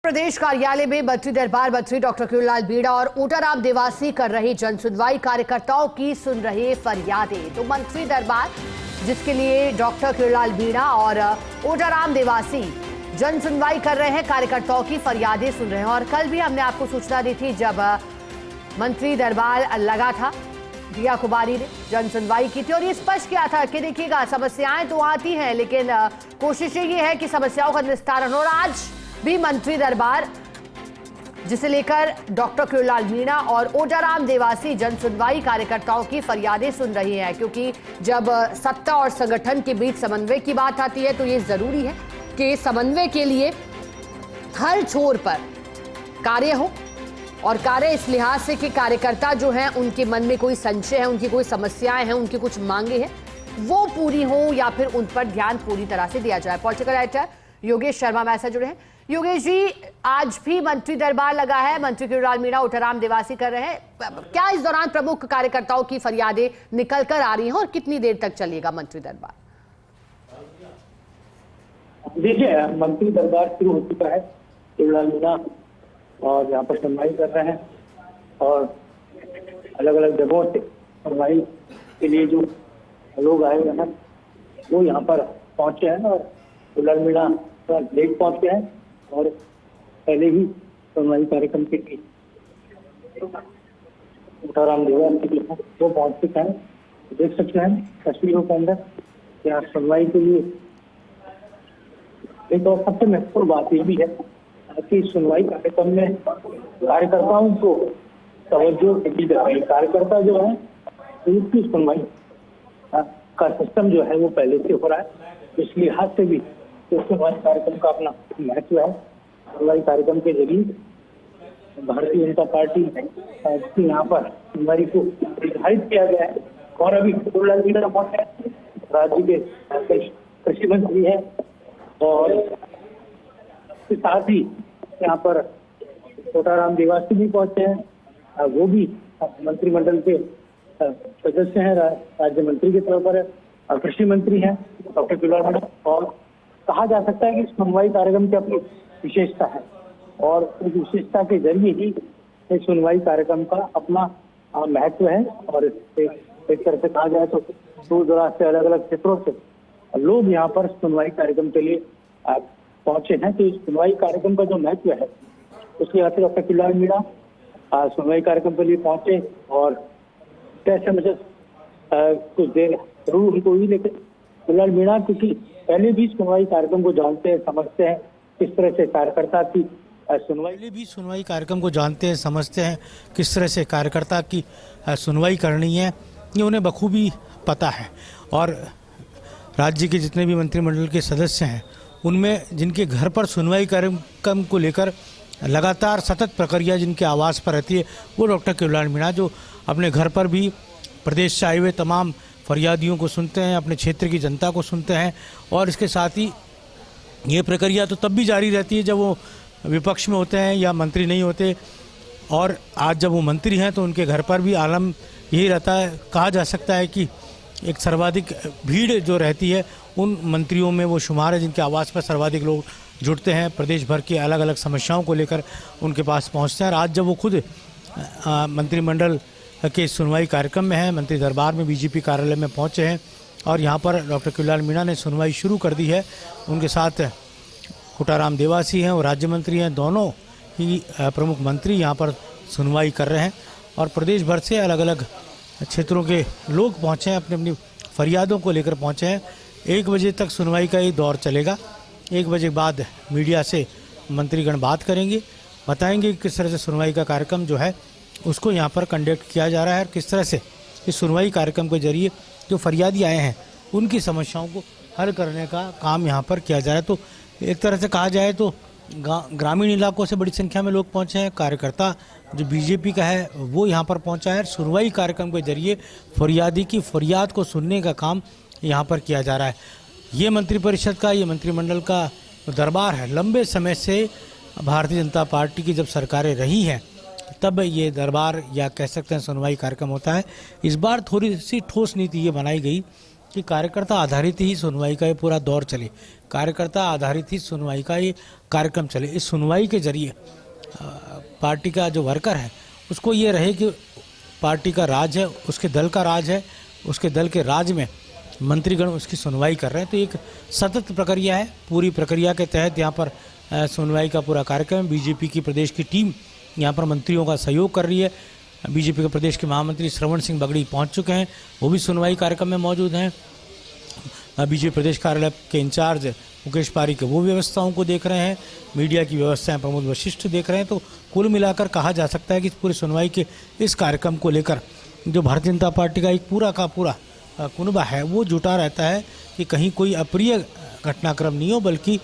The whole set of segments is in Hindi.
प्रदेश कार्यालय में मंत्री दरबार मंत्री डॉक्टर किरोड़ीलाल मीणा और ऊटाराम देवासी कर रहे जन सुनवाई, कार्यकर्ताओं की सुन रहे फरियादें। तो मंत्री दरबार जिसके लिए डॉक्टर किरोड़ीलाल मीणा और ऊटाराम देवासी जन सुनवाई कर रहे हैं, कार्यकर्ताओं की फरियादें सुन रहे हैं। और कल भी हमने आपको सूचना दी थी जब मंत्री दरबार लगा था, दिया कुमारी ने जन सुनवाई की थी और ये स्पष्ट किया था कि देखिएगा समस्याएं तो आती हैं लेकिन कोशिश ये है कि समस्याओं का निस्तारण हो। आज भी मंत्री दरबार जिसे लेकर डॉक्टर किरोड़ीलाल मीणा और ऊटाराम देवासी जन सुनवाई, कार्यकर्ताओं की फरियादें सुन रही हैं। क्योंकि जब सत्ता और संगठन के बीच समन्वय की बात आती है तो ये जरूरी है कि समन्वय के लिए हर छोर पर कार्य हो और कार्य इस लिहाज से कि कार्यकर्ता जो हैं उनके मन में कोई संशय है, उनकी कोई समस्याएं हैं, उनकी कुछ मांगे हैं, वो पूरी हो या फिर उन पर ध्यान पूरी तरह से दिया जाए। पॉलिटिकल राइटर योगेश शर्मा हमारे साथ जुड़े हैं। योगेश जी, आज भी मंत्री दरबार लगा है, मंत्री किरोड़ीलाल मीणा ऊटाराम देवासी कर रहे हैं, क्या इस दौरान प्रमुख कार्यकर्ताओं की फरियादें निकल कर आ रही हैं और कितनी देर तक चलेगा मंत्री दरबार? देखिए, मंत्री दरबार शुरू हो चुका है। किरोड़ीलाल मीणा और यहाँ पर सुनवाई कर रहे हैं और अलग अलग जगहों से सुनवाई के लिए जो लोग आए हुए हैं वो यहाँ पर पहुंचे हैं और किरोड़ीलाल मीणा थोड़ा लेट पहुंचे हैं और पहले ही सुनवाई कार्यक्रम के लिए ऊटाराम देवासी वो पहुंच चुके हैं। देख सकते हैं तस्वीरों के अंदर यहाँ सुनवाई के लिए। एक और सबसे महत्वपूर्ण बात ये भी है कि सुनवाई कार्यक्रम में कार्यकर्ताओं को तवज्जो दी जा रही है। कार्यकर्ता जो है उसकी सुनवाई का सिस्टम जो है वो पहले से हो रहा है, इसलिए लिहाज से भी सुनवाई कार्यक्रम का अपना महत्व है। सुनवाई कार्यक्रम के जरिए भारतीय जनता पार्टी की यहाँ पर सुनवाई को निर्धारित किया गया है। और अभी किरोड़ीलाल मीणा पहुंचे, राज्य के कृषि मंत्री है और इसके साथ ही यहाँ पर ऊटाराम देवासी भी पहुंचे हैं, वो भी मंत्रिमंडल के सदस्य हैं, राज्य मंत्री के तौर पर कृषि मंत्री हैं डॉक्टर किरोड़ीलाल मीणा। और कहा जा सकता है कि सुनवाई कार्यक्रम की अपनी विशेषता है और उस विशेषता के जरिए ही इस सुनवाई कार्यक्रम का अपना महत्व है। और एक तरह से कहा जाए तो दूर दराज से अलग अलग क्षेत्रों से लोग यहाँ पर सुनवाई कार्यक्रम के लिए पहुंचे हैं। तो इस सुनवाई कार्यक्रम का जो महत्व है उसके बाद डॉक्टर किरोड़ीलाल मीणा सुनवाई कार्यक्रम के लिए पहुंचे और कैसे मुझे कुछ देर जरूर उनको हुई, लेकिन किरोड़ीलाल मीणा क्योंकि पहले भी सुनवाई कार्यक्रम को जानते हैं, समझते हैं किस तरह से कार्यकर्ता की सुनवाई कार्यक्रम को जानते हैं, समझते हैं किस तरह से कार्यकर्ता की सुनवाई करनी है, ये उन्हें बखूबी पता है। और राज्य के जितने भी मंत्रिमंडल के सदस्य हैं उनमें जिनके घर पर सुनवाई कार्यक्रम को लेकर लगातार सतत प्रक्रिया जिनके आवास पर रहती है वो डॉक्टर किरोड़ीलाल मीणा, जो अपने घर पर भी प्रदेश से आए हुए तमाम फरियादियों को सुनते हैं, अपने क्षेत्र की जनता को सुनते हैं। और इसके साथ ही ये प्रक्रिया तो तब भी जारी रहती है जब वो विपक्ष में होते हैं या मंत्री नहीं होते। और आज जब वो मंत्री हैं तो उनके घर पर भी आलम यही रहता है। कहा जा सकता है कि एक सर्वाधिक भीड़ जो रहती है उन मंत्रियों में वो शुमार है जिनके आवास पर सर्वाधिक लोग जुड़ते हैं, प्रदेश भर की अलग अलग समस्याओं को लेकर उनके पास पहुंचते हैं। और आज जब वो खुद मंत्रिमंडल के सुनवाई कार्यक्रम में है, मंत्री दरबार में बीजेपी कार्यालय में पहुंचे हैं और यहाँ पर डॉक्टर किरोड़ीलाल मीणा ने सुनवाई शुरू कर दी है। उनके साथ ऊटाराम देवासी हैं और राज्य मंत्री हैं, दोनों ही प्रमुख मंत्री यहाँ पर सुनवाई कर रहे हैं। और प्रदेश भर से अलग अलग क्षेत्रों के लोग पहुँचे हैं, अपनी अपनी फरियादों को लेकर पहुँचे हैं। 1 बजे तक सुनवाई का ये दौर चलेगा। 1 बजे बाद मीडिया से मंत्रीगण बात करेंगे, बताएंगे किस तरह से सुनवाई का कार्यक्रम जो है उसको यहाँ पर कंडक्ट किया जा रहा है और किस तरह से इस सुनवाई कार्यक्रम के जरिए जो फरियादी आए हैं उनकी समस्याओं को हल करने का काम यहाँ पर किया जा रहा है। तो एक तरह से कहा जाए तो ग्रामीण इलाकों से बड़ी संख्या में लोग पहुँचे हैं, कार्यकर्ता जो बीजेपी का है वो यहाँ पर पहुँचा है। सुनवाई कार्यक्रम के जरिए फरियादी की फरियाद को सुनने का काम यहाँ पर किया जा रहा है। ये मंत्रिपरिषद का, ये मंत्रिमंडल का दरबार है। लंबे समय से भारतीय जनता पार्टी की जब सरकारें रही हैं तब ये दरबार या कह सकते हैं सुनवाई कार्यक्रम होता है। इस बार थोड़ी सी ठोस नीति ये बनाई गई कि कार्यकर्ता आधारित ही सुनवाई का ये पूरा दौर चले, कार्यकर्ता आधारित ही सुनवाई का ये कार्यक्रम चले। इस सुनवाई के जरिए पार्टी का जो वर्कर है उसको ये रहे कि पार्टी का राज है, उसके दल का राज है, उसके दल के राज में मंत्रीगण उसकी सुनवाई कर रहे हैं। तो एक सतत प्रक्रिया है, पूरी प्रक्रिया के तहत यहाँ पर सुनवाई का पूरा कार्यक्रम। बीजेपी की प्रदेश की टीम यहाँ पर मंत्रियों का सहयोग कर रही है। बीजेपी के प्रदेश के महामंत्री श्रवण सिंह बगड़ी पहुँच चुके हैं, वो भी सुनवाई कार्यक्रम में मौजूद हैं। बीजेपी प्रदेश कार्यालय के इंचार्ज मुकेश पारीक वो व्यवस्थाओं को देख रहे हैं, मीडिया की व्यवस्थाएं प्रमोद वशिष्ठ देख रहे हैं। तो कुल मिलाकर कहा जा सकता है कि पूरी सुनवाई के इस कार्यक्रम को लेकर जो भारतीय जनता पार्टी का एक पूरा का पूरा कुनबा है वो जुटा रहता है कि कहीं कोई अप्रिय घटनाक्रम नहीं हो, बल्कि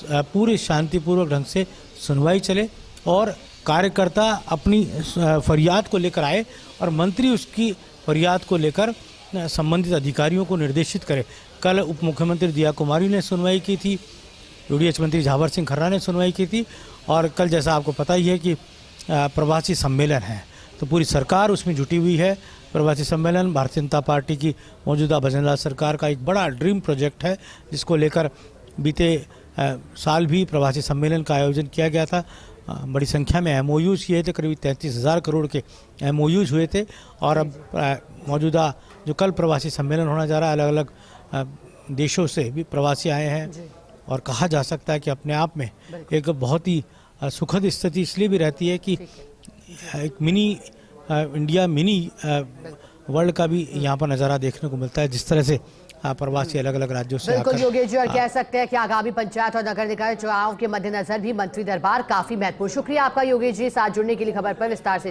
पूरे शांतिपूर्वक ढंग से सुनवाई चले और कार्यकर्ता अपनी फरियाद को लेकर आए और मंत्री उसकी फरियाद को लेकर संबंधित अधिकारियों को निर्देशित करे। कल उप मुख्यमंत्री दिया कुमारी ने सुनवाई की थी, यूडीएच मंत्री झावर सिंह खर्रा ने सुनवाई की थी और कल जैसा आपको पता ही है कि प्रवासी सम्मेलन है, तो पूरी सरकार उसमें जुटी हुई है। प्रवासी सम्मेलन भारतीय जनता पार्टी की मौजूदा भजनलाल सरकार का एक बड़ा ड्रीम प्रोजेक्ट है, जिसको लेकर बीते साल भी प्रवासी सम्मेलन का आयोजन किया गया था। बड़ी संख्या में एमओयूज किए थे, करीब 33,000 करोड़ के एमओयूज हुए थे और अब मौजूदा जो कल प्रवासी सम्मेलन होना जा रहा है, अलग अलग देशों से भी प्रवासी आए हैं और कहा जा सकता है कि अपने आप में एक बहुत ही सुखद स्थिति इसलिए भी रहती है कि एक मिनी इंडिया, मिनी वर्ल्ड का भी यहाँ पर नज़ारा देखने को मिलता है, जिस तरह से प्रवासी अलग अलग राज्यों से बिल्कुल योगेश जी, और कह सकते हैं कि आगामी पंचायत और नगर निकाय चुनाव के मद्देनजर भी मंत्री दरबार काफी महत्वपूर्ण। शुक्रिया आपका योगेश जी, साथ जुड़ने के लिए खबर पर विस्तार से